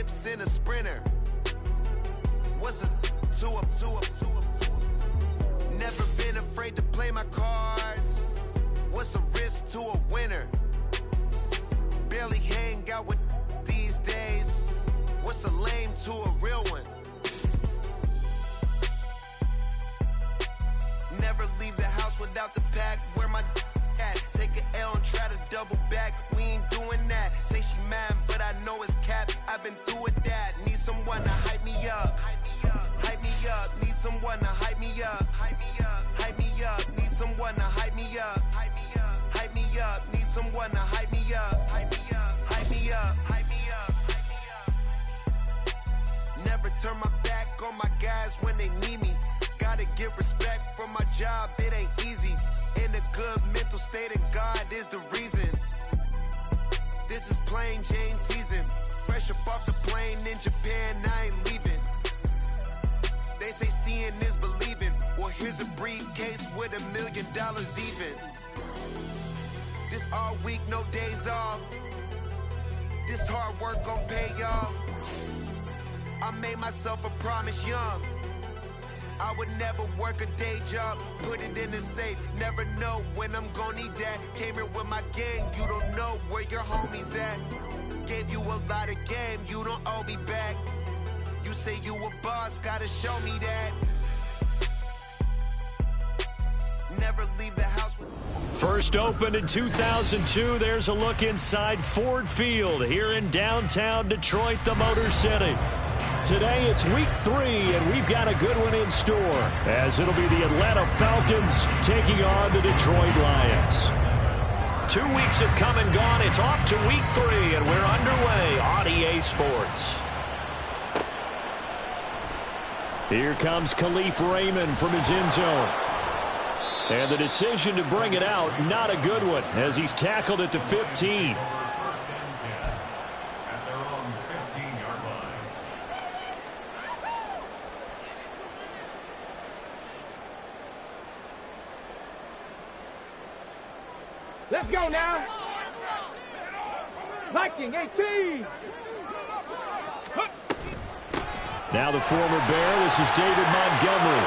whips in a Sprinter. What's a two up? Never been afraid to play my cards. What's a risk to a winner? Barely hang out with these days. What's a lame to a real one? Never leave the house without the pack. Where my at? Take an L and try to double back. We ain't doing that. Say she mad, but I know it's cap. I've been through with that. Need someone to hype me up. Hype me up. Need someone to hype me up. Hype me up. Need someone to hype me up. Hype me up. Need someone to hype me up. Hype me up. Never turn my back on my guys when they need me. Gotta get respect from my job, it ain't easy. In a good mental state, and God is the reason. This is plain Jane season. Fresh up off the plane in Japan, I ain't leaving. They say seeing is believing. Well, here's a briefcase with $1 million even. This all week, no days off. This hard work gon' pay off. I made myself a promise young. I would never work a day job, put it in the safe. Never know when I'm gonna need that. Came here with my gang, you don't know where your homies at. Gave you a lot of game, you don't owe me back. You say you a boss, gotta show me that. Never leave the house with... First opened in 2002, there's a look inside Ford Field here in downtown Detroit, the Motor City. Today it's week 3, and we've got a good one in store, as it'll be the Atlanta Falcons taking on the Detroit Lions. 2 weeks have come and gone. It's off to week 3, and we're underway on EA Sports. Here comes Khalif Raymond from his end zone. And the decision to bring it out, not a good one, as he's tackled at the 15. Let's go now. Viking 18. Now the former Bear, this is David Montgomery.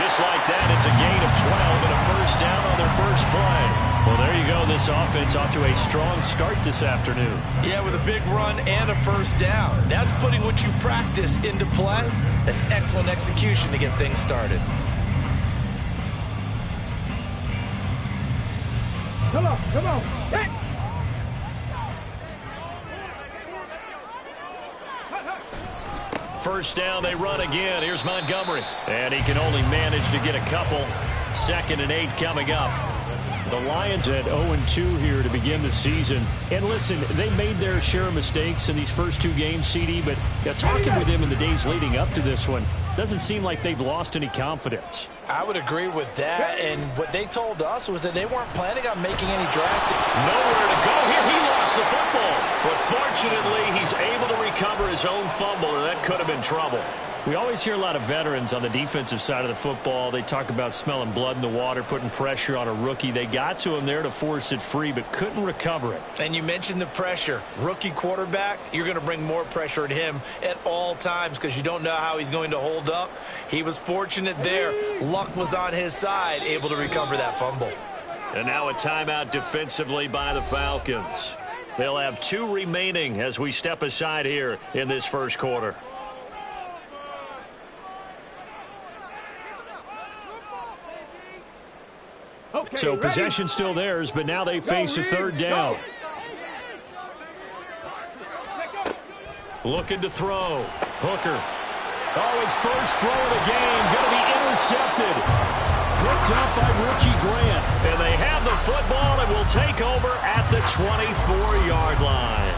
Just like that, it's a gain of 12 and a first down on their first play. Well, there you go. This offense off to a strong start this afternoon. Yeah, with a big run and a first down. That's putting what you practice into play. That's excellent execution to get things started. Come on. Hey. First down, they run again. Here's Montgomery. And he can only manage to get a couple. 2nd and 8 coming up. The Lions at 0-2 here to begin the season. And listen, they made their share of mistakes in these first 2 games, CD, but talking with them in the days leading up to this one, doesn't seem like they've lost any confidence. I would agree with that, and what they told us was that they weren't planning on making any drastic... Nowhere to go here. He lost the football. But fortunately, he's able to recover his own fumble, or that could have been trouble. We always hear a lot of veterans on the defensive side of the football. They talk about smelling blood in the water, putting pressure on a rookie. They got to him there to force it free, but couldn't recover it. And you mentioned the pressure. Rookie quarterback, you're going to bring more pressure at him at all times because you don't know how he's going to hold up. He was fortunate there. Luck was on his side, able to recover that fumble. And now a timeout defensively by the Falcons. They'll have 2 remaining as we step aside here in this first quarter. Okay, So ready? possession still theirs, but now they face a 3rd down. Looking to throw. Hooker. Oh, his first throw of the game. Going to be intercepted. Picked up by Richie Grant. And they have the football and will take over at the 24-yard line.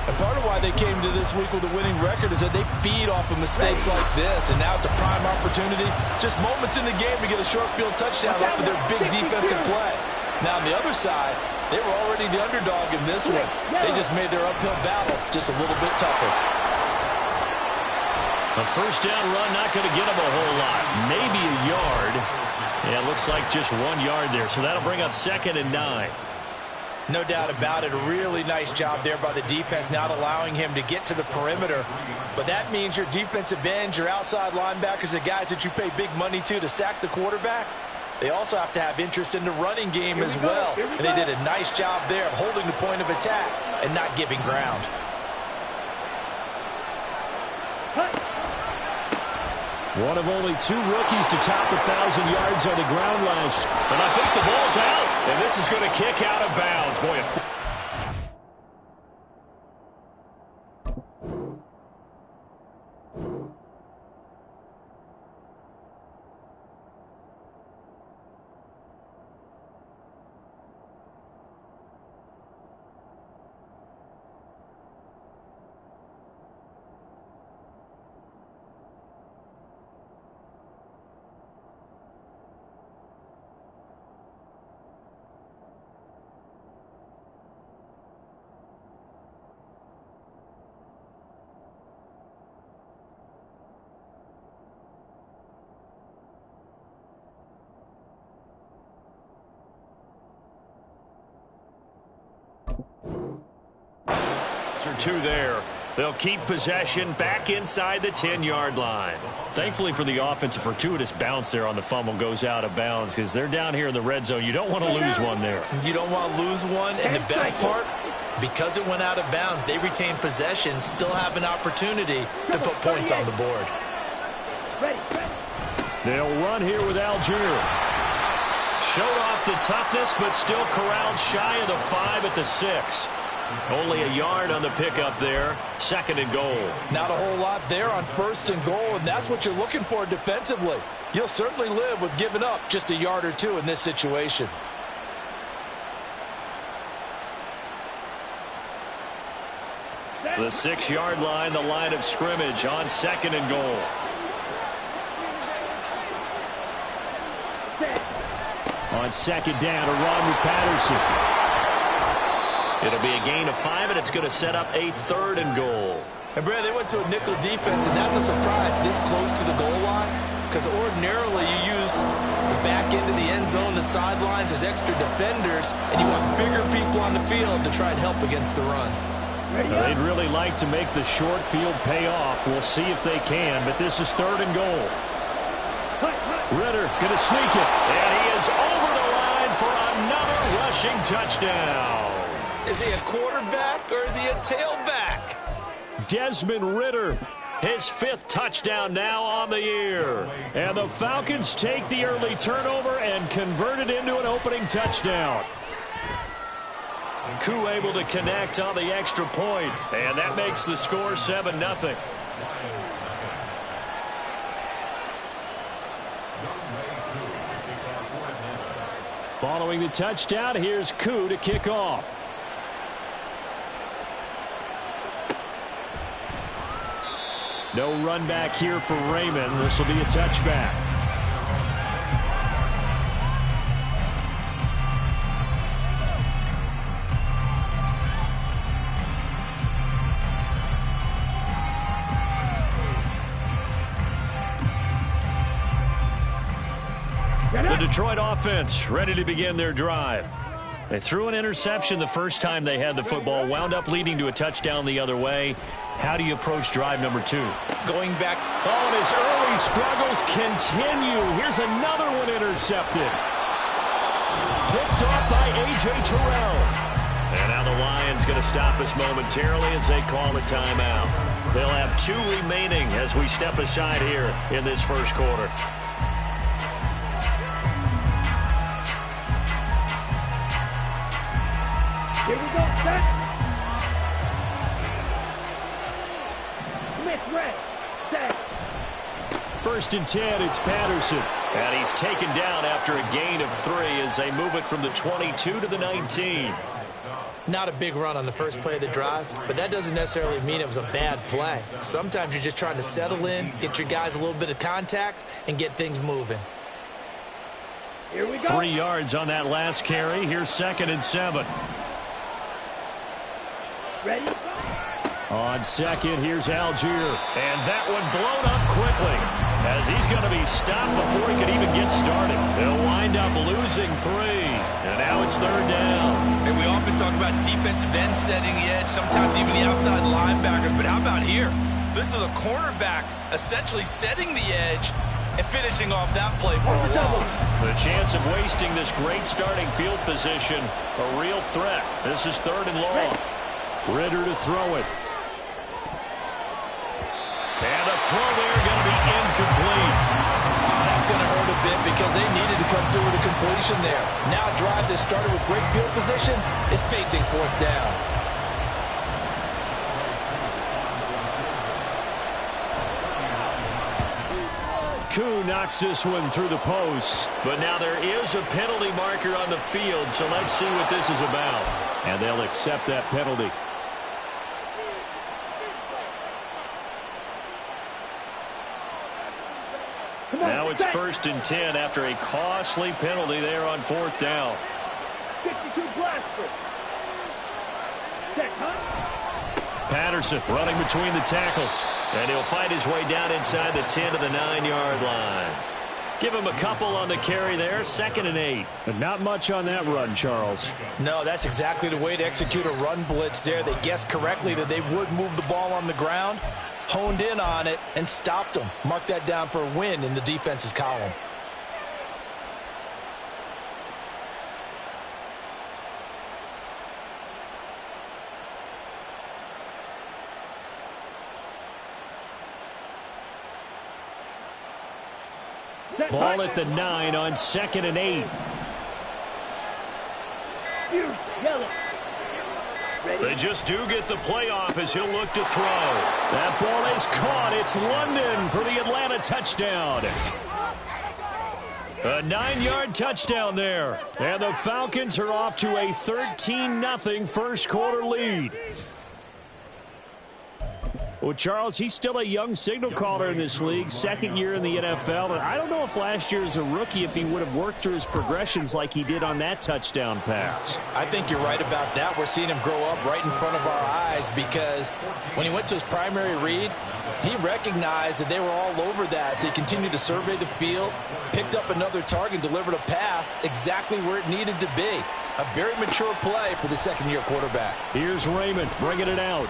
And part of why they came to this week with a winning record is that they feed off of mistakes like this, and now it's a prime opportunity. Just moments in the game to get a short field touchdown off of their big defensive play. Now on the other side, they were already the underdog in this one. They just made their uphill battle just a little bit tougher. A first down run not going to get them a whole lot. Maybe a yard. Yeah, it looks like just 1 yard there, so that'll bring up 2nd and 9. No doubt about it. A really nice job there by the defense, not allowing him to get to the perimeter. But that means your defensive ends, your outside linebackers, the guys that you pay big money to sack the quarterback, they also have to have interest in the running game as well. And they did a nice job there of holding the point of attack and not giving ground. One of only 2 rookies to top 1,000 yards on the ground last. And I think the ball's out. And this is going to kick out of bounds. Boy, or 2 there. They'll keep possession back inside the 10-yard line. Thankfully for the offense, a fortuitous bounce there on the fumble goes out of bounds because they're down here in the red zone. You don't want to lose one there. You don't want to lose one, and the best part, because it went out of bounds, they retain possession, still have an opportunity to put points on the board. They'll run here with Algier. Showed off the toughness, but still corralled shy of the 5 at the 6. Only a yard on the pickup there. 2nd and goal. Not a whole lot there on 1st and goal, and that's what you're looking for defensively. You'll certainly live with giving up just a yard or 2 in this situation. The 6-yard line, the line of scrimmage on 2nd and goal. On 2nd down, a run with Patterson. It'll be a gain of 5, and it's going to set up a 3rd and goal. And, Brad, they went to a nickel defense, and that's a surprise this close to the goal line, because ordinarily you use the back end of the end zone, the sidelines as extra defenders, and you want bigger people on the field to try and help against the run. They'd really like to make the short field pay off. We'll see if they can, but this is 3rd and goal. Ritter going to sneak it, and he is over the line for another rushing touchdown. Is he a quarterback or is he a tailback? Desmond Ritter, his 5th touchdown now on the year. And the Falcons take the early turnover and convert it into an opening touchdown. Koo able to connect on the extra point, and that makes the score 7-0. Following the touchdown, here's Koo to kick off. No run back here for Raymond. This will be a touchback. The Detroit offense ready to begin their drive. They threw an interception the first time they had the football, wound up leading to a touchdown the other way. How do you approach drive number 2? Going back. Oh, and his early struggles continue. Here's another one intercepted. Picked off by A.J. Terrell. And now the Lions going to stop us momentarily as they call a timeout. They'll have 2 remaining as we step aside here in this first quarter. Here we go, set. Red, set. 1st and 10, it's Patterson. And he's taken down after a gain of 3 as they move it from the 22 to the 19. Not a big run on the first play of the drive, but that doesn't necessarily mean it was a bad play. Sometimes you're just trying to settle in, get your guys a little bit of contact, and get things moving. Here we go. 3 yards on that last carry. Here's 2nd and 7. Ready? On 2nd, here's Algier. And that one blown up quickly. as he's going to be stopped before he could even get started. They'll wind up losing 3, and now it's 3rd down. And we often talk about defensive ends setting the edge, sometimes even the outside linebackers, but how about here? This is a cornerback essentially setting the edge and finishing off that play for a loss. The chance of wasting this great starting field position, a real threat. This is 3rd and long. Ritter to throw it. And the throw there going to be incomplete. That's going to hurt a bit because they needed to come through with a completion there. Now a drive that started with great field position is facing 4th down. Koo knocks this one through the post, but now there is a penalty marker on the field, so let's see what this is about. And they'll accept that penalty. Now it's 1st and 10 after a costly penalty there on 4th down. 52 blaster. Check, huh? Patterson running between the tackles, and he'll fight his way down inside the 10 to the 9-yard line. Give him a couple on the carry there, 2nd and 8. But not much on that run, Charles. No, that's exactly the way to execute a run blitz there. They guessed correctly that they would move the ball on the ground, honed in on it, and stopped them. Mark that down for a win in the defense's column. Ball at the 9 on 2nd and 8. Here's Keller. They just do get the playoff as he'll look to throw. That ball is caught. It's London for the Atlanta touchdown. A 9-yard touchdown there. And the Falcons are off to a 13-0 first quarter lead. Well, Charles, he's still a young signal caller in this league, 2nd year in the NFL. And I don't know if last year as a rookie if he would have worked through his progressions like he did on that touchdown pass. I think you're right about that. We're seeing him grow up right in front of our eyes because when he went to his primary read, he recognized that they were all over that. So he continued to survey the field, picked up another target, delivered a pass exactly where it needed to be. A very mature play for the 2nd-year quarterback. Here's Raymond bringing it out.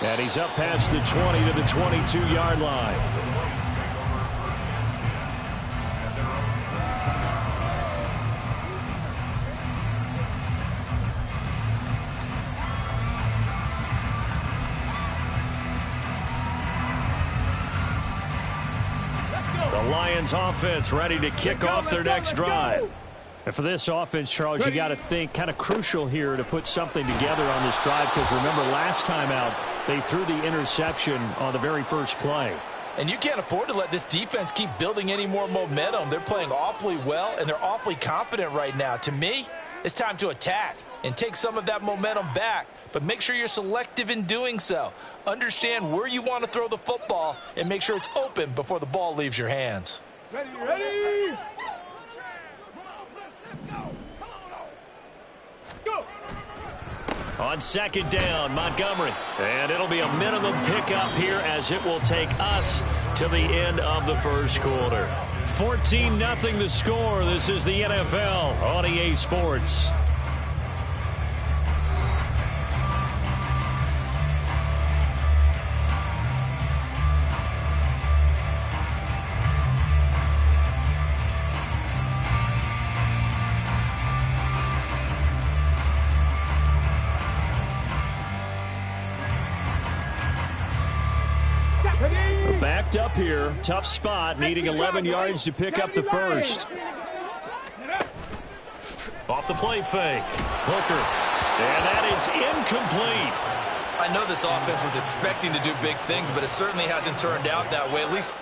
And he's up past the 20 to the 22-yard line. The Lions offense ready to kick off their next drive. And for this offense, Charles, you got to think kind of crucial here to put something together on this drive because remember last time out they threw the interception on the very first play. And you can't afford to let this defense keep building any more momentum. They're playing awfully well, and they're awfully confident right now. To me, it's time to attack and take some of that momentum back. But make sure you're selective in doing so. Understand where you want to throw the football and make sure it's open before the ball leaves your hands. Ready? Go! On 2nd down, Montgomery. And it'll be a minimum pickup here as it will take us to the end of the first quarter. 14-0 the score. This is the NFL on EA Sports. Backed up here. Tough spot. Needing 11 yards to pick up the first. Off the play fake. Hooker. And that is incomplete. I know this offense was expecting to do big things, but it certainly hasn't turned out that way, at least.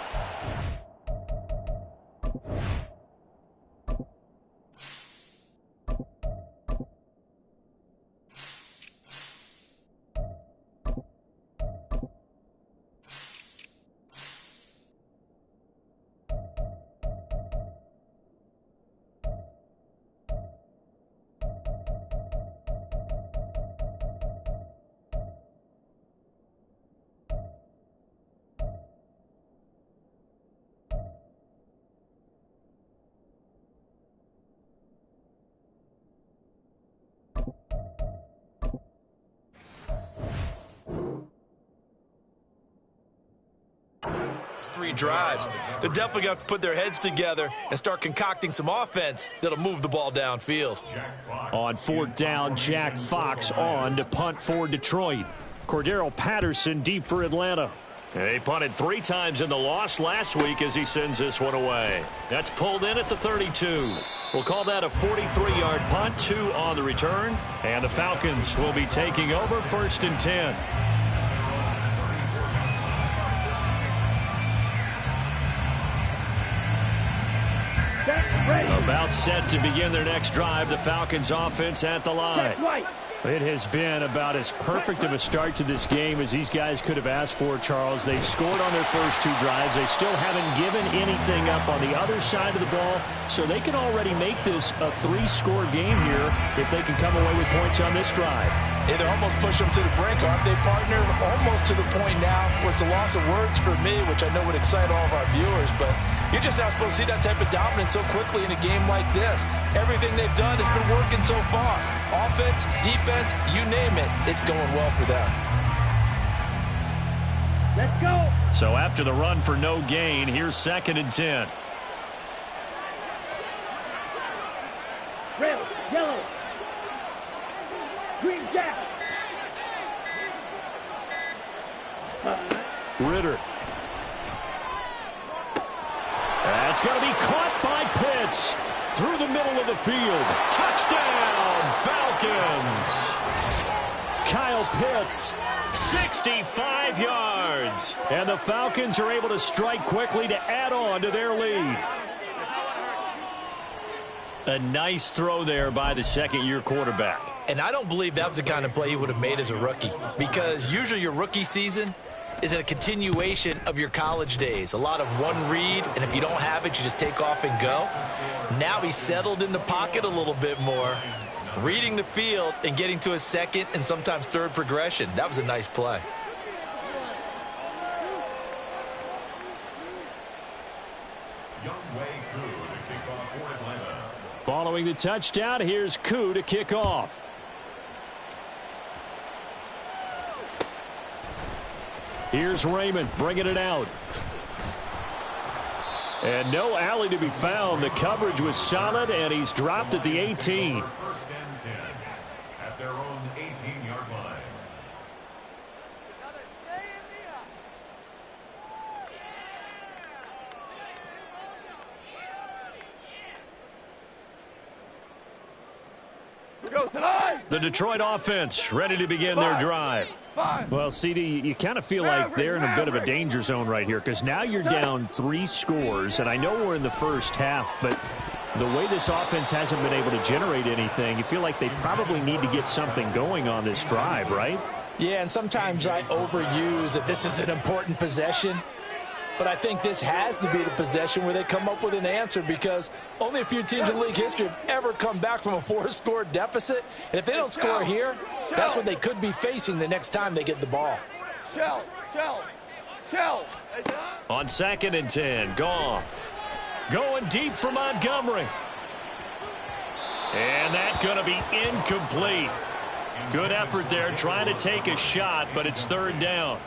3 drives. They're definitely going to have to put their heads together and start concocting some offense that'll move the ball downfield. On 4th down, Jack Fox on to punt for Detroit. Cordero Patterson deep for Atlanta. They punted 3 times in the loss last week as he sends this one away. That's pulled in at the 32. We'll call that a 43-yard punt, 2 on the return. And the Falcons will be taking over 1st and 10. About set to begin their next drive, the Falcons offense at the line. It has been about as perfect of a start to this game as these guys could have asked for, Charles. They've scored on their first 2 drives. They still haven't given anything up on the other side of the ball, so they can already make this a 3-score game here if they can come away with points on this drive. Hey, they're almost pushing them to the brink, aren't they, partner? Almost to the point now where it's a loss of words for me, which I know would excite all of our viewers, but you're just not supposed to see that type of dominance so quickly in a game like this. Everything they've done has been working so far. Offense, defense, you name it, it's going well for them. Let's go. So after the run for no gain, here's 2nd and 10. Red, yellow, green jack. Ritter. That's going to be caught by Pitts. Through the middle of the field. Touchdown, Falcons. Kyle Pitts, 65 yards. And the Falcons are able to strike quickly to add on to their lead. A nice throw there by the 2nd-year quarterback. And I don't believe that was the kind of play he would have made as a rookie, because usually your rookie season is a continuation of your college days. A lot of one read, and if you don't have it, you just take off and go. Now he's settled in the pocket a little bit more, reading the field and getting to a 2nd and sometimes 3rd progression. That was a nice play. Following the touchdown, here's Koo to kick off. Here's Raymond bringing it out. And no alley to be found. The coverage was solid, and he's dropped at the 18. 1st and 10 at their own 18-yard line. We go tonight. The Detroit offense ready to begin their drive. Well, CD, you kind of feel like they're in a bit of a danger zone right here, because now you're down 3 scores, and I know we're in the first half, but the way this offense hasn't been able to generate anything, you feel like they probably need to get something going on this drive, right? Yeah, and sometimes I overuse that this is an important possession. But I think this has to be the possession where they come up with an answer, because only a few teams in league history have ever come back from a 4-score deficit. And if they don't score here, that's what they could be facing the next time they get the ball. Shell. On 2nd and 10, Goff. Going deep for Montgomery. And that's going to be incomplete. Good effort there trying to take a shot, but it's 3rd down.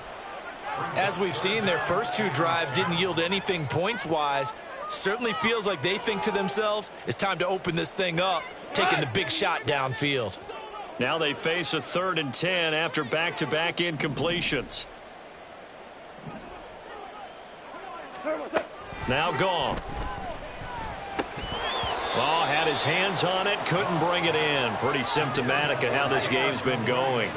As we've seen, their first 2 drives didn't yield anything points-wise. Certainly feels like they think to themselves, it's time to open this thing up, taking the big shot downfield. Now they face a 3rd and 10 after back-to-back incompletions. Now Goff. Oh, had his hands on it, couldn't bring it in. Pretty symptomatic of how this game's been going.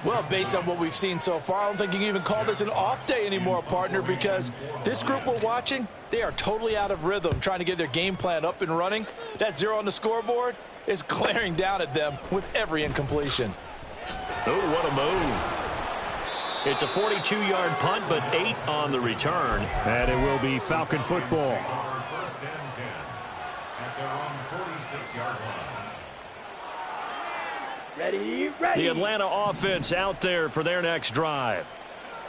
Well, based on what we've seen so far, I don't think you can even call this an off day anymore, partner, because this group we're watching, they are totally out of rhythm, trying to get their game plan up and running. That 0 on the scoreboard is glaring down at them with every incompletion. Oh, what a move. It's a 42-yard punt, but 8 on the return. And it will be Falcon football. 1st and 10 at their own 46-yard line. Ready. The Atlanta offense out there for their next drive.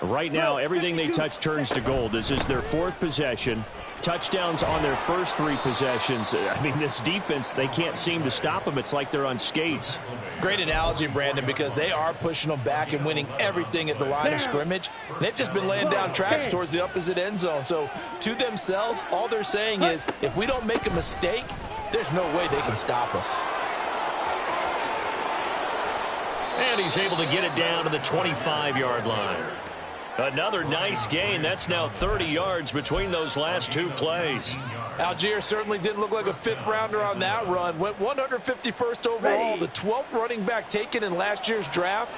Right now, everything they touch turns to gold. This is their 4th possession. Touchdowns on their first 3 possessions. I mean, this defense, they can't seem to stop them. It's like they're on skates. Great analogy, Brandon, because they are pushing them back and winning everything at the line of scrimmage. They've just been laying down tracks towards the opposite end zone. So to themselves, all they're saying is, if we don't make a mistake, there's no way they can stop us. And he's able to get it down to the 25-yard line. Another nice gain. That's now 30 yards between those last 2 plays. Algier certainly didn't look like a 5th rounder on that run. Went 151st overall, the 12th running back taken in last year's draft,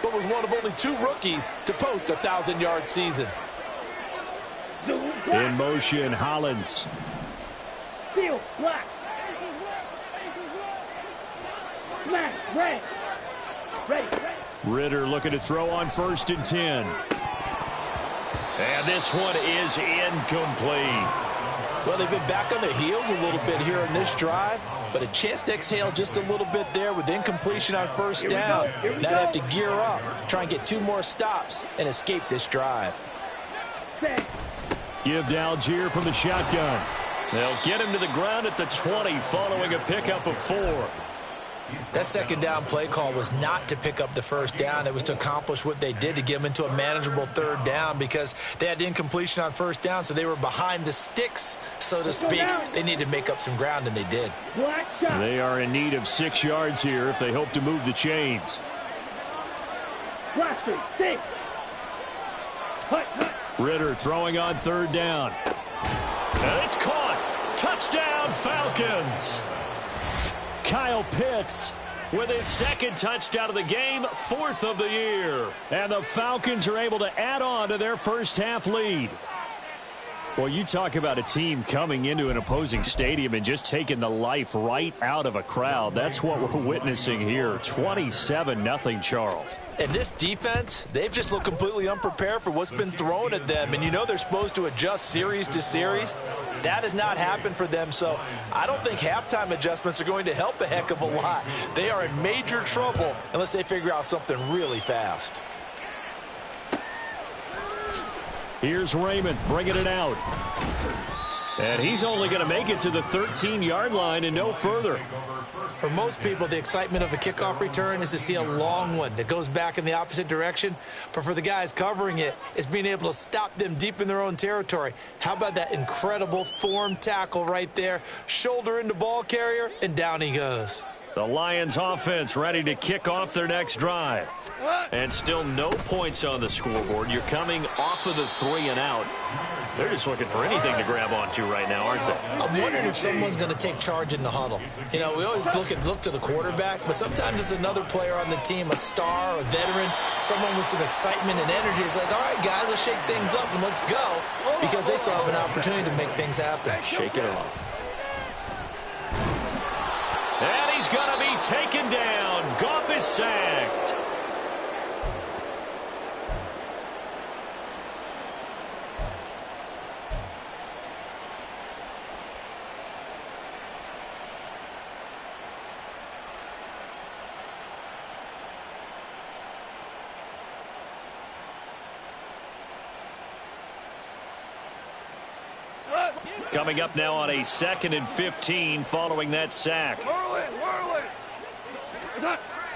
but was one of only 2 rookies to post a 1,000-yard season. In motion, Hollins. Steal, black. Smash, red. Ready. Ritter looking to throw on 1st and 10. And this one is incomplete. Well, they've been back on their heels a little bit here in this drive, but a chance to exhale just a little bit there with incompletion on 1st down. Now they have to gear up, try and get 2 more stops, and escape this drive. Give to Algier from the shotgun. They'll get him to the ground at the 20 following a pickup of 4. That 2nd down play call was not to pick up the 1st down. It was to accomplish what they did, to get them into a manageable 3rd down, because they had incompletion on 1st down, so they were behind the sticks, so to speak. They needed to make up some ground, and they did. They are in need of 6 yards here if they hope to move the chains. Ritter throwing on 3rd down. And it's caught. Touchdown, Falcons. Kyle Pitts with his 2nd touchdown of the game, 4th of the year. And the Falcons are able to add on to their first half lead. Well, you talk about a team coming into an opposing stadium and just taking the life right out of a crowd. That's what we're witnessing here. 27-0, Charles. And this defense, they've just looked completely unprepared for what's been thrown at them. And you know they're supposed to adjust series to series. That has not happened for them, so I don't think halftime adjustments are going to help a heck of a lot. They are in major trouble unless they figure out something really fast. Here's Raymond bringing it out. And he's only going to make it to the 13-yard line and no further. For most people, the excitement of a kickoff return is to see a long one that goes back in the opposite direction. But for the guys covering it, it's being able to stop them deep in their own territory. How about that incredible form tackle right there? Shoulder into ball carrier, and down he goes. The Lions offense ready to kick off their next drive. And still no points on the scoreboard. You're coming off of the 3 and out. They're just looking for anything to grab onto right now, aren't they? I'm wondering if someone's going to take charge in the huddle. You know, we always look to the quarterback, but sometimes it's another player on the team, a star, a veteran, someone with some excitement and energy. It's like, all right, guys, let's shake things up and let's go, because they still have an opportunity to make things happen. Shake it off. And he's going to be taken down. Goff is sacked. Coming up now on a 2nd and 15 following that sack.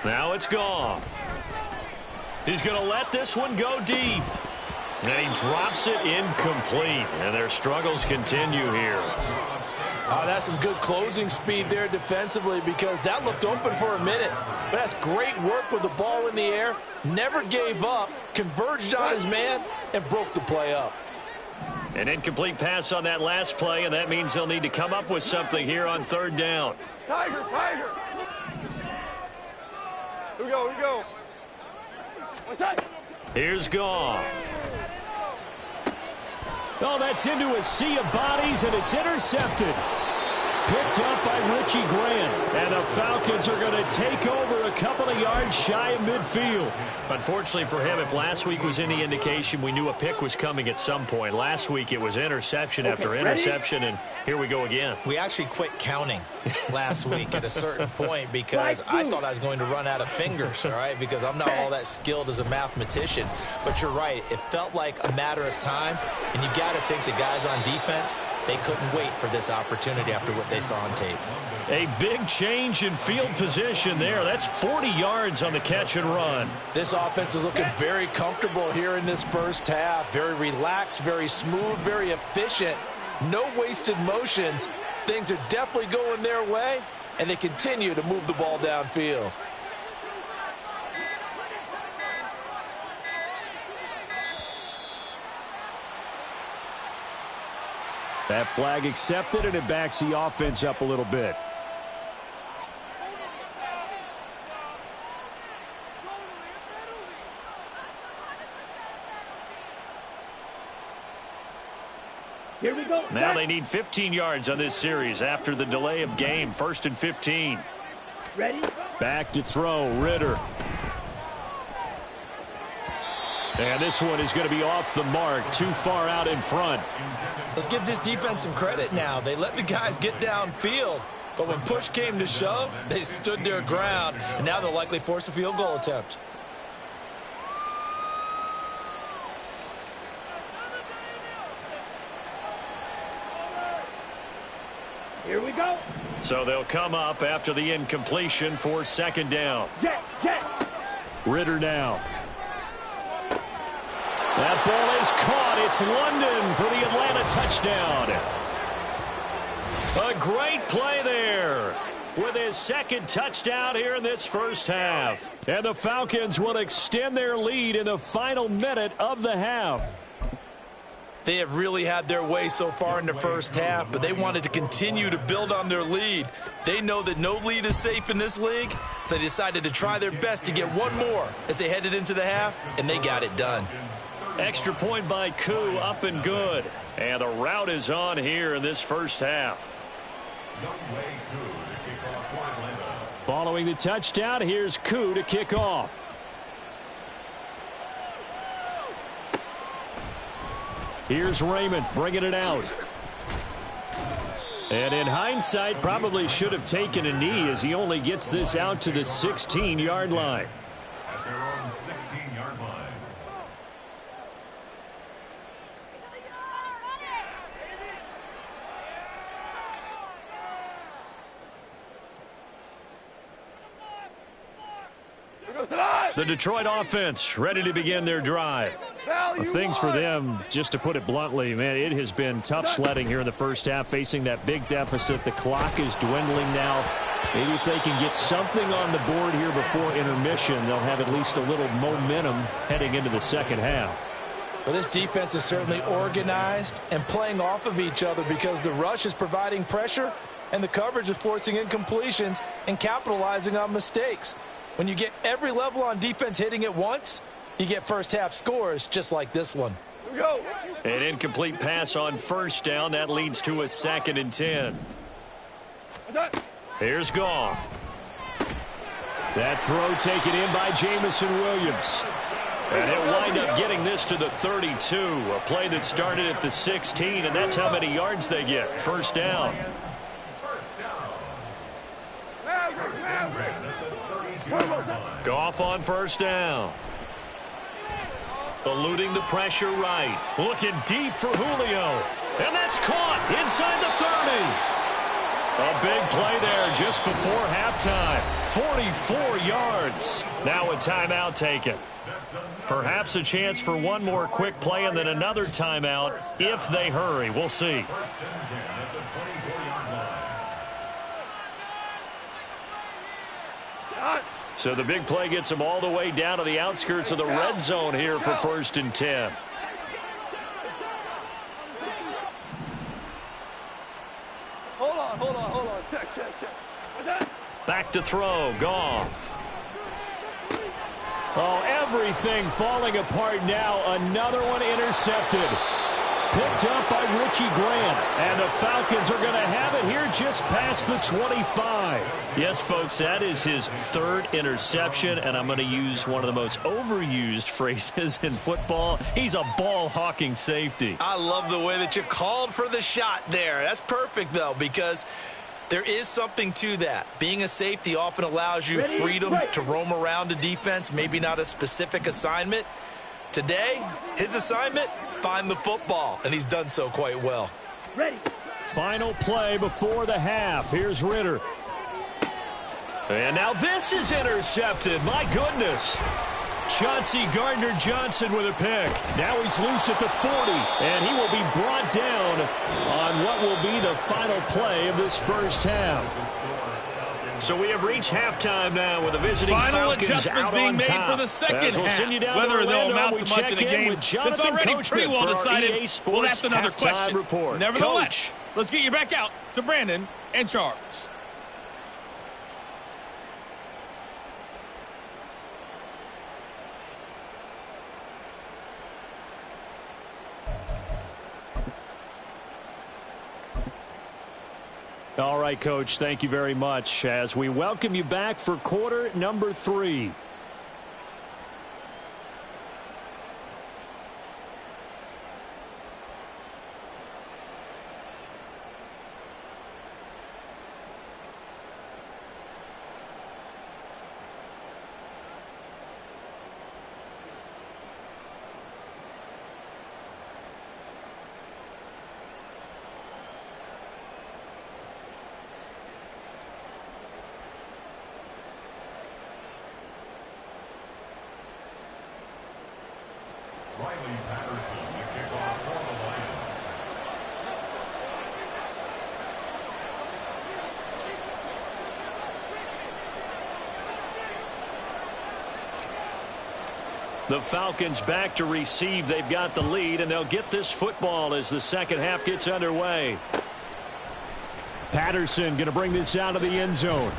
Now it's gone. He's going to let this one go deep. And he drops it incomplete. And their struggles continue here. Oh, that's some good closing speed there defensively, because that looked open for a minute. But that's great work with the ball in the air. Never gave up, converged on his man, and broke the play up. An incomplete pass on that last play, and that means they'll need to come up with something here on 3rd down. Tiger. Here we go. What's that? Here's Goff. Oh, that's into a sea of bodies, and it's intercepted. picked up by Richie Grant. And the Falcons are going to take over a couple of yards shy of midfield. Unfortunately for him, if last week was any indication, we knew a pick was coming at some point. Last week it was interception after interception, and here we go again. We actually quit counting last week at a certain point because I thought I was going to run out of fingers, all right, because I'm not all that skilled as a mathematician. But you're right. It felt like a matter of time, and you got to think the guys on defense, they couldn't wait for this opportunity after what they saw on tape. A big change in field position there. That's 40 yards on the catch and run. This offense is looking very comfortable here in this first half. Very relaxed, very smooth, very efficient. No wasted motions. Things are definitely going their way, and they continue to move the ball downfield. That flag accepted, and it backs the offense up a little bit. Here we go. Now they need 15 yards on this series after the delay of game. 1st and 15. Ready? Back to throw, Ritter. And this one is going to be off the mark, too far out in front. Let's give this defense some credit now. They let the guys get downfield, but when push came to shove, they stood their ground, and now they'll likely force a field goal attempt. Here we go. So they'll come up after the incompletion for 2nd down. Jet. Ritter now. That ball is caught. It's London for the Atlanta touchdown. A great play there with his 2nd touchdown here in this first half. And the Falcons will extend their lead in the final minute of the half. They have really had their way so far in the first half, but they wanted to continue to build on their lead. They know that no lead is safe in this league, so they decided to try their best to get one more as they headed into the half, and they got it done. Extra point by Koo, up and good. And the route is on here in this first half. Following the touchdown, here's Koo to kick off. Here's Raymond bringing it out. And in hindsight, probably should have taken a knee as he only gets this out to the 16-yard line. At their own 16-yard line. The Detroit offense ready to begin their drive. Things for them, just to put it bluntly, man, it has been tough sledding here in the first half, facing that big deficit. The clock is dwindling now. Maybe if they can get something on the board here before intermission, they'll have at least a little momentum heading into the second half. Well, this defense is certainly organized and playing off of each other because the rush is providing pressure and the coverage is forcing incompletions and capitalizing on mistakes. When you get every level on defense hitting at once, you get first half scores just like this one. Here we go. An incomplete pass on 1st down. That leads to a 2nd and 10. Here's Goff. That throw taken in by Jamison Williams. And he'll wind up getting this to the 32. A play that started at the 16, and that's how many yards they get. 1st down. Goff on 1st down. Eluding the pressure right. Looking deep for Julio. And that's caught inside the 30. A big play there just before halftime. 44 yards. Now a timeout taken. Perhaps a chance for one more quick play and then another timeout if they hurry. We'll see. So the big play gets them all the way down to the outskirts of the red zone here for 1st and 10. Hold on. Check. Back to throw. Goff. Oh, everything falling apart now. Another one intercepted. Picked up by Richie Grant. And the Falcons are going to have it here just past the 25. Yes, folks, that is his third interception, and I'm going to use one of the most overused phrases in football. He's a ball-hawking safety. I love the way that you called for the shot there. That's perfect, though, because there is something to that. Being a safety often allows you freedom to roam around a defense, maybe not a specific assignment. Today, his assignment, find the football, and he's done so quite well. Ready. Final play before the half. Here's Ritter. And now this is intercepted. My goodness. Chauncey Gardner-Johnson with a pick. Now he's loose at the 40, and he will be brought down on what will be the final play of this first half. So we have reached halftime now with the visiting Final Falcons adjustments out being on made top. for the second We'll half. send you down Whether to they'll Orlando, amount we to much check in a game with that's Jonathan already Coachman pretty well for our decided. EA Well, Sports that's another halftime question. report. Nevertheless, Coach. let's get you back out to Brandon and Charles. All right, Coach, thank you very much as we welcome you back for quarter number 3. Riley Patterson to kick off for the Lions. The Falcons back to receive. They've got the lead, and they'll get this football as the second half gets underway. Patterson going to bring this out of the end zone.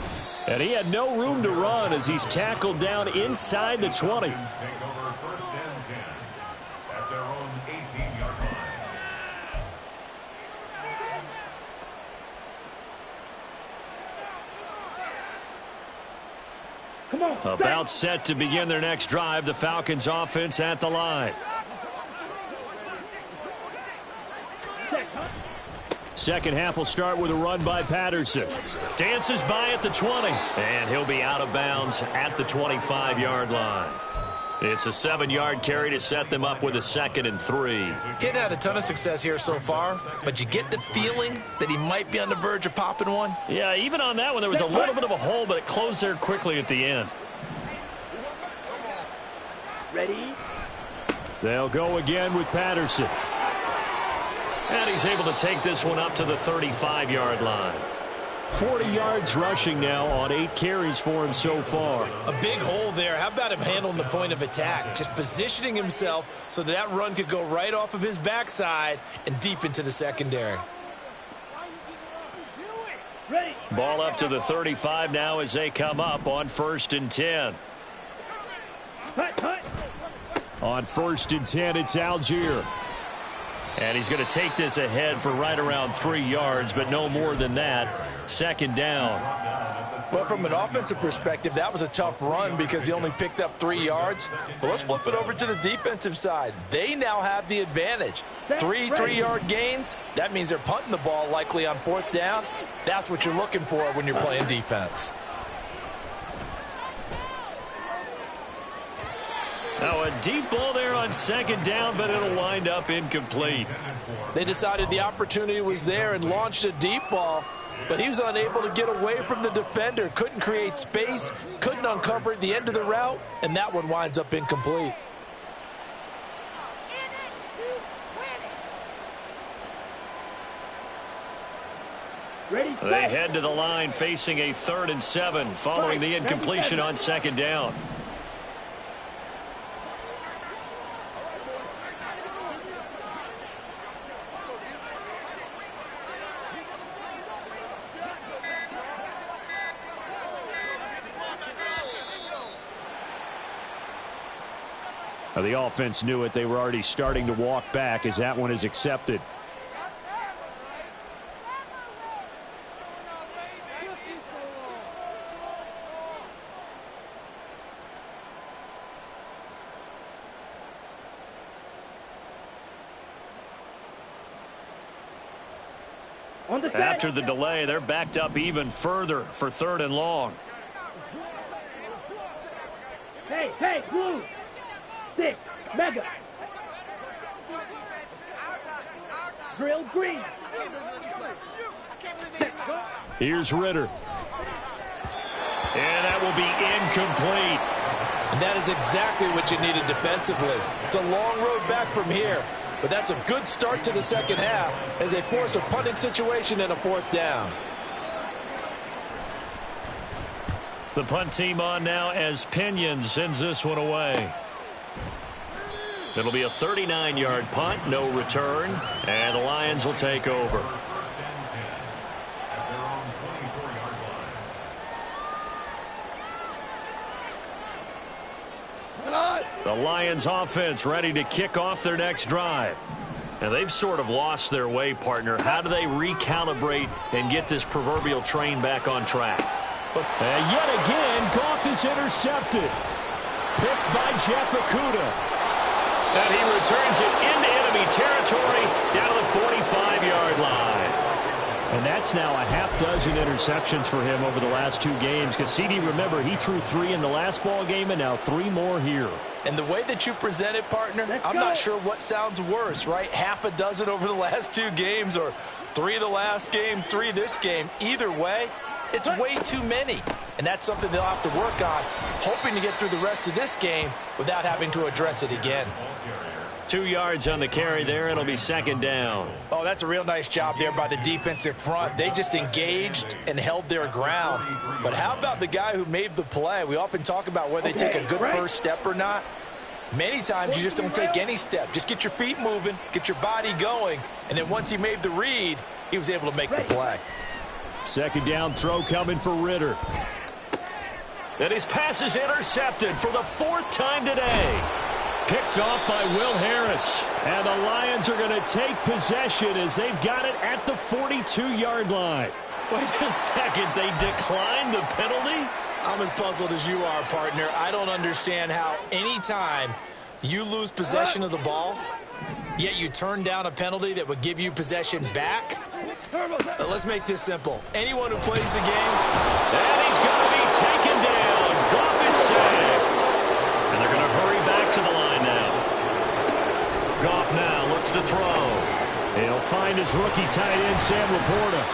And he had no room to run as he's tackled down inside the 20. Take over first and 10 at their own 18-yard line. Come on. About set to begin their next drive. The Falcons offense at the line. Second half will start with a run by Patterson. Dances by at the 20. And he'll be out of bounds at the 25-yard line. It's a 7-yard carry to set them up with a 2nd and 3. Getting had a ton of success here so far, but you get the feeling that he might be on the verge of popping one. Yeah, even on that one, there was a little bit of a hole, but it closed there quickly at the end. Ready. They'll go again with Patterson. And he's able to take this one up to the 35-yard line. 40 yards rushing now on 8 carries for him so far. A big hole there. How about him handling the point of attack? Just positioning himself so that run could go right off of his backside and deep into the secondary. Ready. Ball up to the 35 now as they come up on 1st and 10. Hut. On 1st and 10, it's Algier. And he's going to take this ahead for right around 3 yards, but no more than that. 2nd down. Well, from an offensive perspective, that was a tough run because he only picked up 3 yards. But let's flip it over to the defensive side. They now have the advantage. 3 3-yard gains. That means they're punting the ball likely on 4th down. That's what you're looking for when you're playing defense. Now a deep ball there on 2nd down, but it'll wind up incomplete. They decided the opportunity was there and launched a deep ball, but he was unable to get away from the defender. Couldn't create space, couldn't uncover at the end of the route, and that one winds up incomplete. Ready. They head to the line facing a 3rd and 7 following the incompletion on 2nd down. Now, the offense knew it. They were already starting to walk back as that one is accepted. After the delay, they're backed up even further for 3rd and long. Hey, blue. 6, mega. Drill green. Here's Ritter. And that will be incomplete. And that is exactly what you needed defensively. It's a long road back from here, but that's a good start to the second half as they force a punting situation and a 4th down. The punt team on now as Pinion sends this one away. It'll be a 39-yard punt, no return, and the Lions will take over. 1st and 10 at their own 24-yard line. The Lions offense ready to kick off their next drive. And they've sort of lost their way, partner. How do they recalibrate and get this proverbial train back on track? And yet again, Goff is intercepted. Picked by Jeff Okudah. And he returns it into enemy territory down to the 45-yard line. And that's now a half-dozen interceptions for him over the last 2 games. Because, CD, remember, he threw 3 in the last ball game and now 3 more here. And the way that you present it, partner, I'm not sure what sounds worse, right? Half a dozen over the last 2 games or 3 the last game, 3 this game. Either way, it's way too many. And that's something they'll have to work on, hoping to get through the rest of this game without having to address it again. 2 yards on the carry there. It'll be 2nd down. Oh, that's a real nice job there by the defensive front. They just engaged and held their ground. But how about the guy who made the play? We often talk about whether they take a good first step or not. Many times you just don't take any step. Just get your feet moving, get your body going, and then once he made the read, he was able to make the play. 2nd down throw coming for Ritter. And his pass is intercepted for the 4th time today. Picked off by Will Harris. And the Lions are going to take possession as they've got it at the 42-yard line. Wait a second. They declined the penalty? I'm as puzzled as you are, partner. I don't understand how any time you lose possession of the ball, yet you turn down a penalty that would give you possession back. Let's make this simple. Anyone who plays the game. And he's going to be taken down. Goff is sacked. And they're going to hurry back to the line now. Goff now looks to throw. He'll find his rookie tight end, Sam Laporta.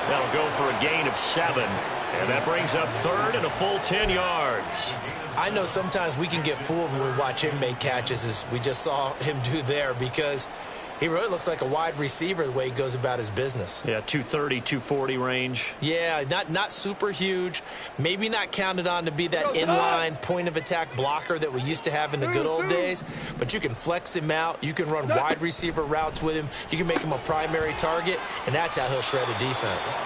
That'll go for a gain of 7. And that brings up 3rd and a full 10 yards. I know sometimes we can get fooled when we watch him make catches, as we just saw him do there, because he really looks like a wide receiver the way he goes about his business. Yeah, 230, 240 range. Yeah, not super huge. Maybe not counted on to be that inline point-of-attack blocker that we used to have in the good old days. But you can flex him out. You can run wide receiver routes with him. You can make him a primary target, and that's how he'll shred a defense.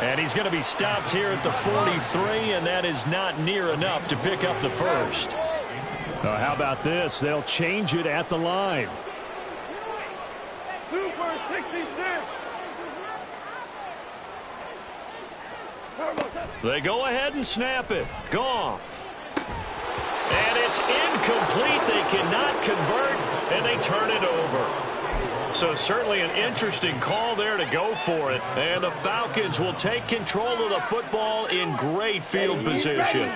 And he's going to be stopped here at the 43, and that is not near enough to pick up the first. How about this? They'll change it at the line. Super 66. They go ahead and snap it. Goff. And it's incomplete. They cannot convert, and they turn it over. So certainly an interesting call there to go for it. And the Falcons will take control of the football in great field position.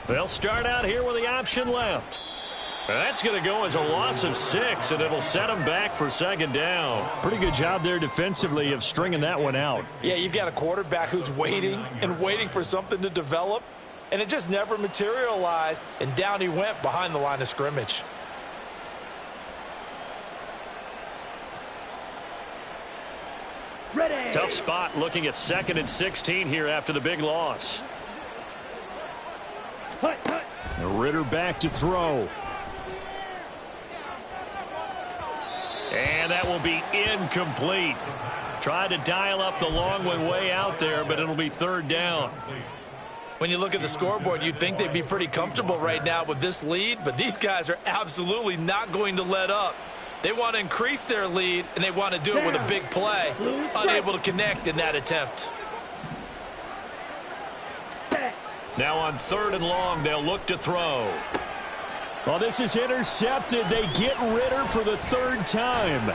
They'll start out here with the option left. That's going to go as a loss of 6, and it'll set them back for 2nd down. Pretty good job there defensively of stringing that one out. Yeah, you've got a quarterback who's waiting and waiting for something to develop, and it just never materialized, and down he went behind the line of scrimmage. Ready. Tough spot looking at 2nd and 16 here after the big loss. Ritter back to throw. And that will be incomplete. Tried to dial up the long way out there, but it'll be third down. When you look at the scoreboard, you'd think they'd be pretty comfortable right now with this lead, but these guys are absolutely not going to let up. They want to increase their lead, and they want to do it with a big play. Unable to connect in that attempt. Now on third and long, they'll look to throw. Well, this is intercepted. They get Ritter for the third time.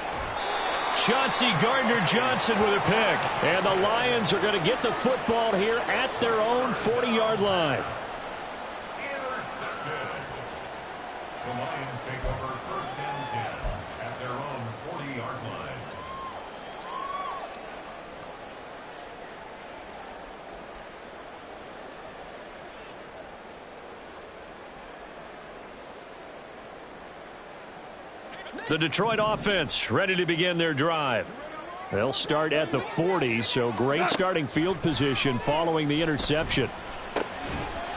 Chauncey Gardner-Johnson with a pick. And the Lions are going to get the football here at their own 40-yard line. Intercepted. The Lions take over first and 10 at their own 40-yard line. The Detroit offense ready to begin their drive. They'll start at the 40, so great starting field position following the interception.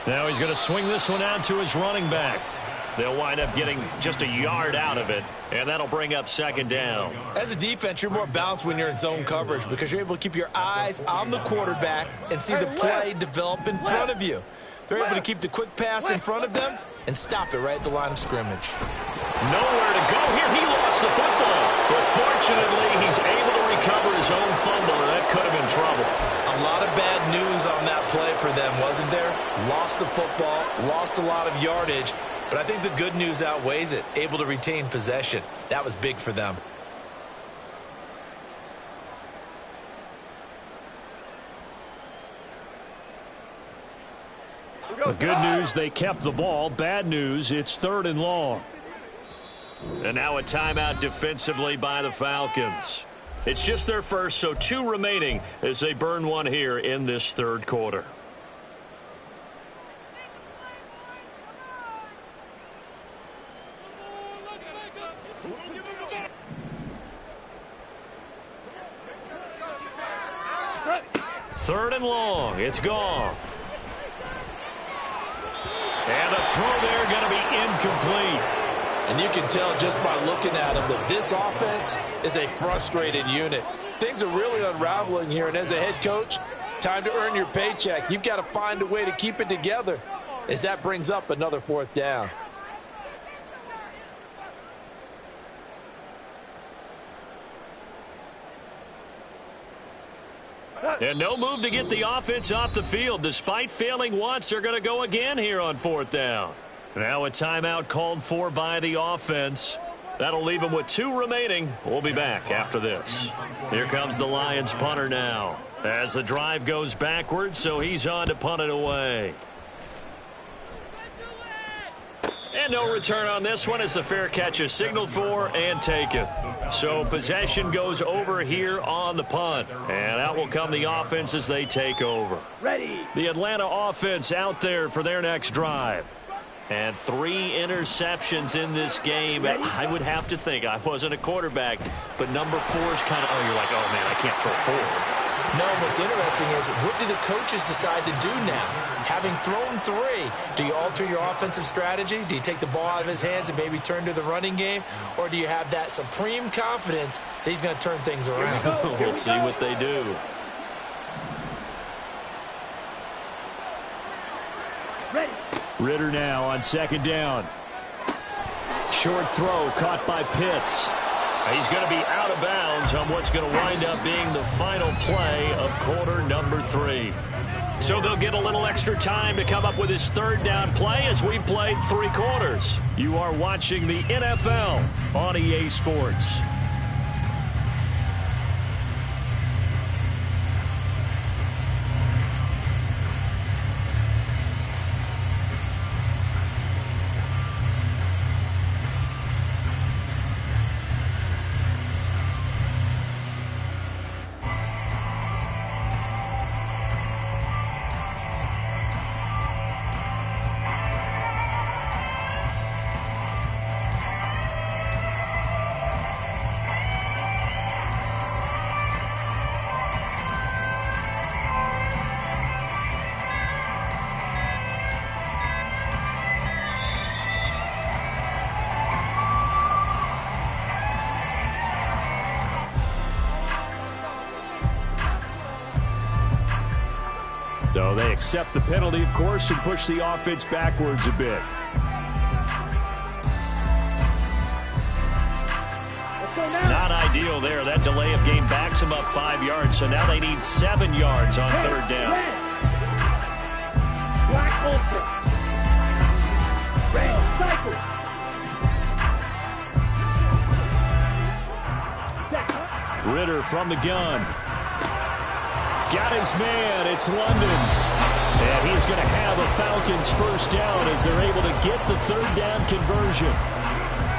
Now he's going to swing this one out to his running back. They'll wind up getting just a yard out of it, and that'll bring up second down. As a defense, you're more balanced when you're in zone coverage because you're able to keep your eyes on the quarterback and see the play develop in front of you. They're able to keep the quick pass in front of them and stop it right at the line of scrimmage. Nowhere to go here. He lost the football. But fortunately, he's able to recover his own fumble, or that could have been trouble. A lot of bad news on that play for them, wasn't there? Lost the football, lost a lot of yardage, but I think the good news outweighs it. Able to retain possession. That was big for them. The good news, they kept the ball. Bad news, it's third and long. And now a timeout defensively by the Falcons. It's just their first, so 2 remaining as they burn one here in this third quarter. Third and long. It's Goff. And the throw there going to be incomplete. And you can tell just by looking at them that this offense is a frustrated unit. Things are really unraveling here, and as a head coach, time to earn your paycheck. You've got to find a way to keep it together as that brings up another fourth down. And no move to get the offense off the field. Despite failing once, they're going to go again here on fourth down. Now a timeout called for by the offense. That'll leave them with 2 remaining. We'll be back after this. Here comes the Lions punter now as the drive goes backwards, so he's on to punt it away. And no return on this one as the fair catch is signaled for and taken. So possession goes over here on the punt. And out will come the offense as they take over. Ready. The Atlanta offense out there for their next drive. And 3 interceptions in this game. I would have to think, I wasn't a quarterback, but number 4 is kind of, you're like, oh man, I can't throw forward. No, what's interesting is what do the coaches decide to do now? Having thrown 3, do you alter your offensive strategy? Do you take the ball out of his hands and maybe turn to the running game? Or do you have that supreme confidence that he's going to turn things around? We'll see what they do. Ready. Ritter now on second down. Short throw caught by Pitts. He's going to be out of bounds on what's going to wind up being the final play of quarter number 3. So they'll get a little extra time to come up with his third down play as we've played 3 quarters. You are watching the NFL on EA Sports. So they accept the penalty, of course, and push the offense backwards a bit. Not ideal there. That delay of game backs them up 5 yards, so now they need 7 yards on third down. Black ultra. Red cycle. Ritter from the gun. Got his man. It's London. And he's going to have a Falcons first down as they're able to get the third down conversion.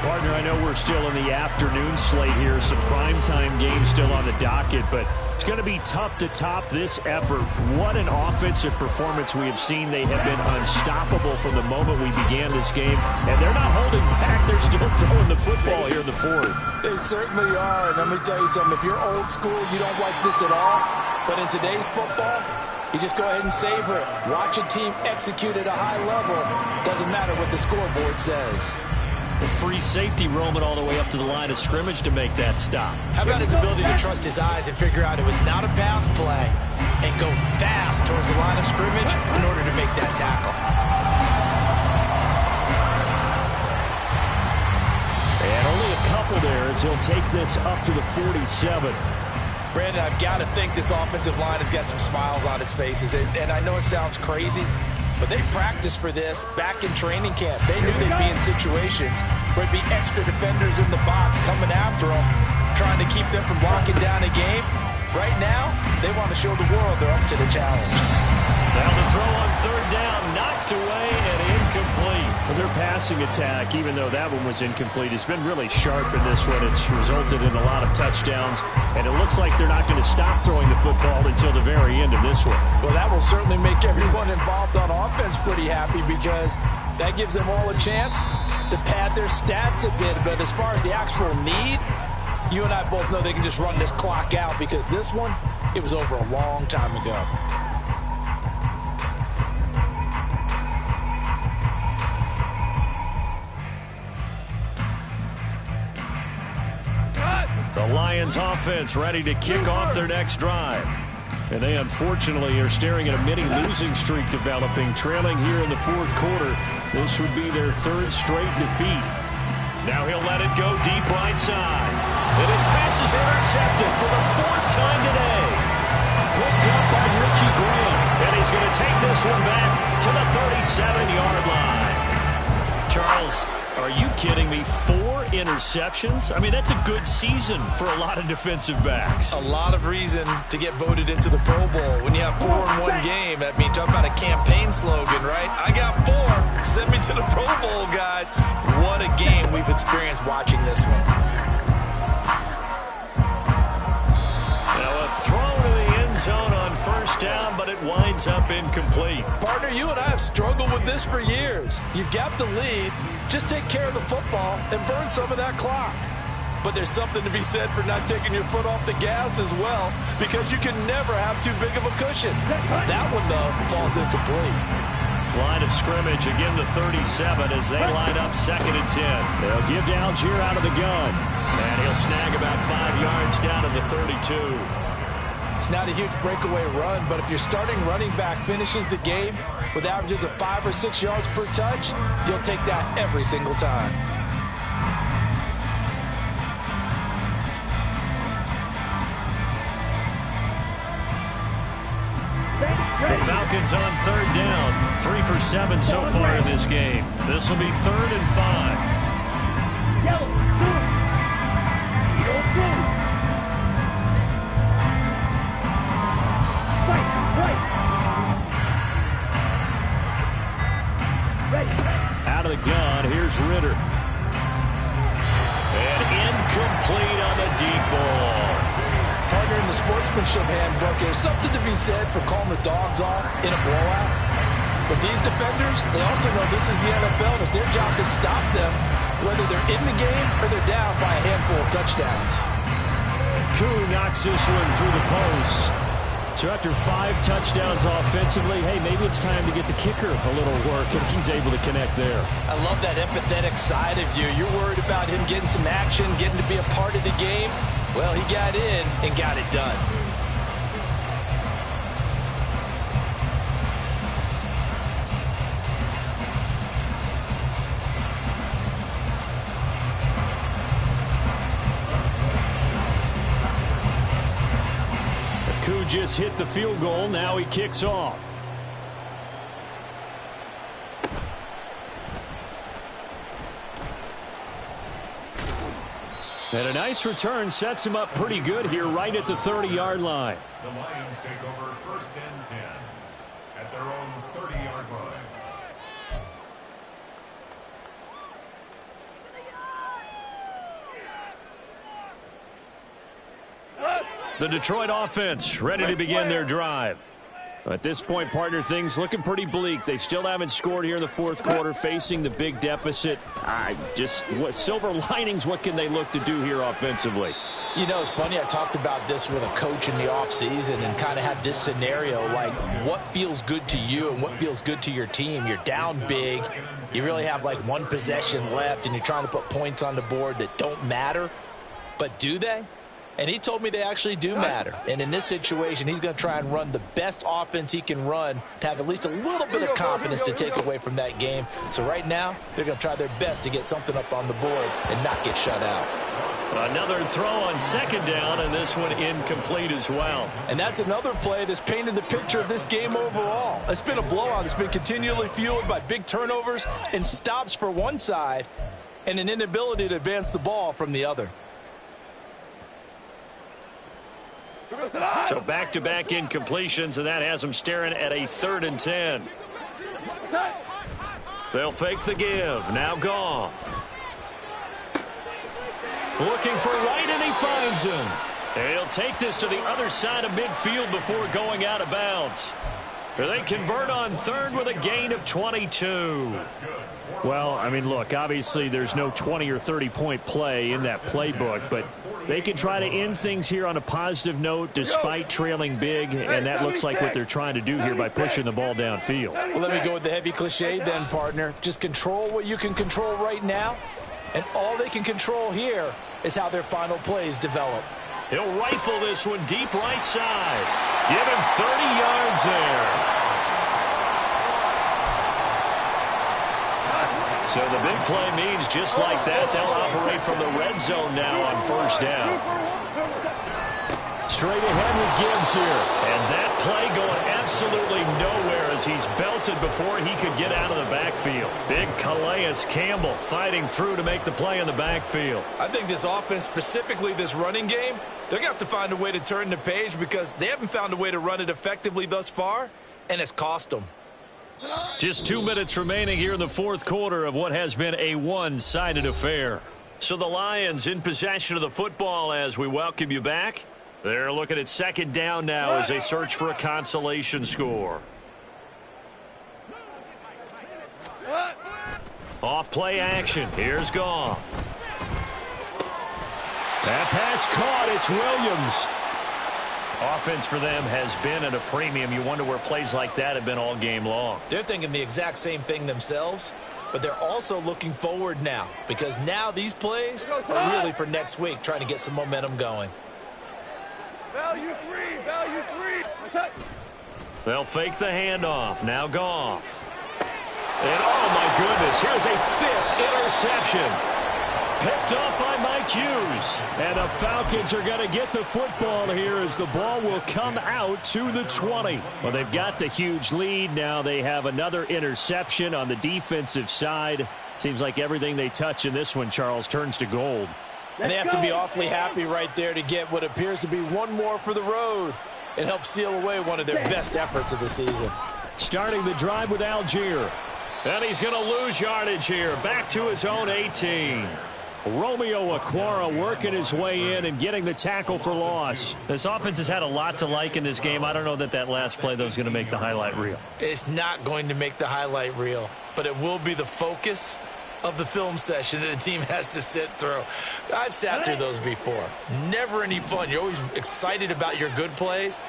Partner, I know we're still in the afternoon slate here, some primetime games still on the docket, but it's going to be tough to top this effort. What an offensive performance we have seen. They have been unstoppable from the moment we began this game, and they're not holding back. They're still throwing the football here in the fourth. They certainly are, and let me tell you something. If you're old school, you don't like this at all, but in today's football, you just go ahead and savor it. Watch a team execute at a high level. Doesn't matter what the scoreboard says. A free safety roaming all the way up to the line of scrimmage to make that stop. How about his ability to trust his eyes and figure out it was not a pass play and go fast towards the line of scrimmage in order to make that tackle? And only a couple there as he'll take this up to the 47. Brandon, I've got to think this offensive line has got some smiles on its faces. And I know it sounds crazy, but they practiced for this back in training camp. They knew they'd be in situations where it'd be extra defenders in the box coming after them, trying to keep them from locking down a game. Right now, they want to show the world they're up to the challenge. Now the throw on third down, knocked away and incomplete. Well, their passing attack, even though that one was incomplete, has been really sharp in this one. It's resulted in a lot of touchdowns, and it looks like they're not going to stop throwing the football until the very end of this one. Well, that will certainly make everyone involved on offense pretty happy because that gives them all a chance to pad their stats a bit. But as far as the actual need, you and I both know they can just run this clock out because this one, it was over a long time ago. The Lions offense ready to kick off their next drive. And they unfortunately are staring at a mini losing streak developing, trailing here in the fourth quarter. This would be their third straight defeat. Now he'll let it go deep right side. And his pass is intercepted for the fourth time today. Picked up by Richie Graham. And he's going to take this one back to the 37-yard line. Charles, are you kidding me? 4 interceptions? I mean, that's a good season for a lot of defensive backs. A lot of reason to get voted into the Pro Bowl. When you have 4 in one game, that means talk about a campaign slogan, right? I got 4. Send me to the Pro Bowl, guys. What a game we've experienced watching this one. Now a throw to the end zone on first down, but it winds up incomplete. Partner, you and I have struggled with this for years. You've got the lead. Just take care of the football and burn some of that clock. But there's something to be said for not taking your foot off the gas as well, because you can never have too big of a cushion. That one, though, falls incomplete. Line of scrimmage, again the 37 as they line up 2nd and 10. They'll give to Algier out of the gun. And he'll snag about 5 yards down to the 32. It's not a huge breakaway run, but if your starting running back finishes the game with averages of 5 or 6 yards per touch, you'll take that every single time. The Falcons on third down. 3 for 7 so far in this game. This will be 3rd and 5. Yellow, blue. Yellow, blue. White. Ready. Out of the gun, here's Ritter. And incomplete on the deep ball. Partner, in the sportsmanship handbook, there's something to be said for calling the dogs off in a blowout. But these defenders, they also know this is the NFL, and it's their job to stop them, whether they're in the game or they're down by a handful of touchdowns. Koo knocks this one through the post. So after 5 touchdowns offensively, hey, maybe it's time to get the kicker a little work, and he's able to connect there. I love that empathetic side of you. You're worried about him getting some action, getting to be a part of the game. Well, he got in and got it done. just hit the field goal. Now he kicks off. And a nice return sets him up pretty good here right at the 30-yard line. The Lions take over 1st and 10 at their own 30-yard line. The Detroit offense ready to begin their drive. At this point, partner, things looking pretty bleak. They still haven't scored here in the fourth quarter, facing the big deficit. What silver linings, what can they look to do here offensively? You know, it's funny. I talked about this with a coach in the offseason and kind of had this scenario, like what feels good to you and what feels good to your team. You're down big. You really have like one possession left, and you're trying to put points on the board that don't matter. But do they? And he told me they actually do matter. And in this situation, he's going to try and run the best offense he can run to have at least a little bit of confidence to take away from that game. So right now, they're going to try their best to get something up on the board and not get shut out. Another throw on 2nd down, and this one incomplete as well. And that's another play that's painted the picture of this game overall. It's been a blowout. It's been continually fueled by big turnovers and stops for one side and an inability to advance the ball from the other. So back-to-back incompletions, and that has them staring at a 3rd and 10. They'll fake the give. Now Goff. Looking for Wright, and he finds him. And he'll take this to the other side of midfield before going out of bounds. They convert on 3rd with a gain of 22. Well, I mean, look, obviously there's no 20 or 30-point play in that playbook, but they can try to end things here on a positive note despite trailing big, and that looks like what they're trying to do here by pushing the ball downfield. Well, let me go with the heavy cliche then, partner. Just control what you can control right now, and all they can control here is how their final plays develop. He'll rifle this one deep right side. Give him 30 yards there. So the big play means just like that, they'll operate from the red zone now on 1st down. Straight ahead with Gibbs here. And that play going absolutely nowhere as he's belted before he could get out of the backfield. Big Calais Campbell fighting through to make the play in the backfield. I think this offense, specifically this running game, they're going to have to find a way to turn the page because they haven't found a way to run it effectively thus far, and it's cost them. Just 2 minutes remaining here in the fourth quarter of what has been a one-sided affair. So the Lions in possession of the football as we welcome you back. They're looking at 2nd down now as they search for a consolation score. Off play action. Here's Goff. That pass caught. It's Williams. Offense for them has been at a premium. You wonder where plays like that have been all game long. They're thinking the exact same thing themselves, but they're also looking forward now because now these plays are really for next week, trying to get some momentum going. Value three. They'll fake the handoff. Now Goff. And oh my goodness, here's a 5th interception. Picked up by Mike Hughes. And the Falcons are going to get the football here as the ball will come out to the 20. Well, they've got the huge lead. Now they have another interception on the defensive side. Seems like everything they touch in this one, Charles, turns to gold. And they have to be awfully happy right there to get what appears to be one more for the road. It helps seal away one of their best efforts of the season. Starting the drive with Algier. And he's going to lose yardage here. Back to his own 18. Romeo Okwara working his way in and getting the tackle for loss. This offense has had a lot to like in this game. I don't know that last play, though, is going to make the highlight reel. It's not going to make the highlight reel, but it will be the focus of the film session that the team has to sit through. I've sat through those before. Never any fun. You're always excited about your good plays,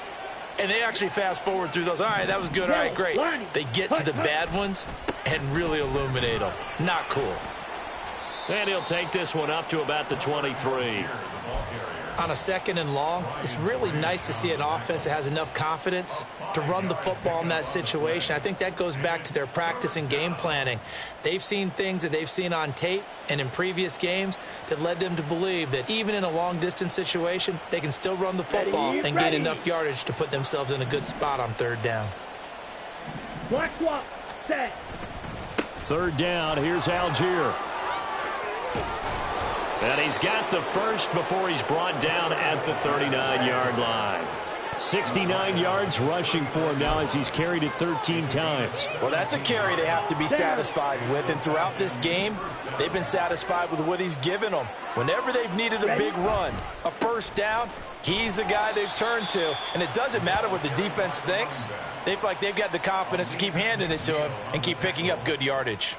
and they actually fast forward through those. All right, that was good. All right, great. They get to the bad ones and really illuminate them. Not cool. And he'll take this one up to about the 23. On a 2nd and long, it's really nice to see an offense that has enough confidence to run the football in that situation. I think that goes back to their practice and game planning. They've seen things that they've seen on tape and in previous games that led them to believe that even in a long-distance situation, they can still run the football and gain enough yardage to put themselves in a good spot on 3rd down. Black swap, set. 3rd down, here's Algier. And he's got the first before he's brought down at the 39-yard line. 69 yards rushing for him now as he's carried it 13 times. Well, that's a carry they have to be satisfied with, and throughout this game, they've been satisfied with what he's given them. Whenever they've needed a big run, a 1st down, he's the guy they've turned to, and it doesn't matter what the defense thinks. They feel like they've got the confidence to keep handing it to him and keep picking up good yardage.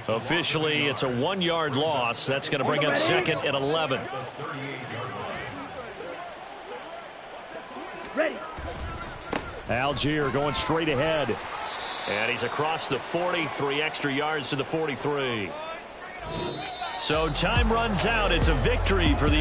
Officially, it's a 1-yard loss. That's going to bring up 2nd and 11. Ready. Algier going straight ahead. And he's across the 40, 3 extra yards to the 43. So time runs out. It's a victory for the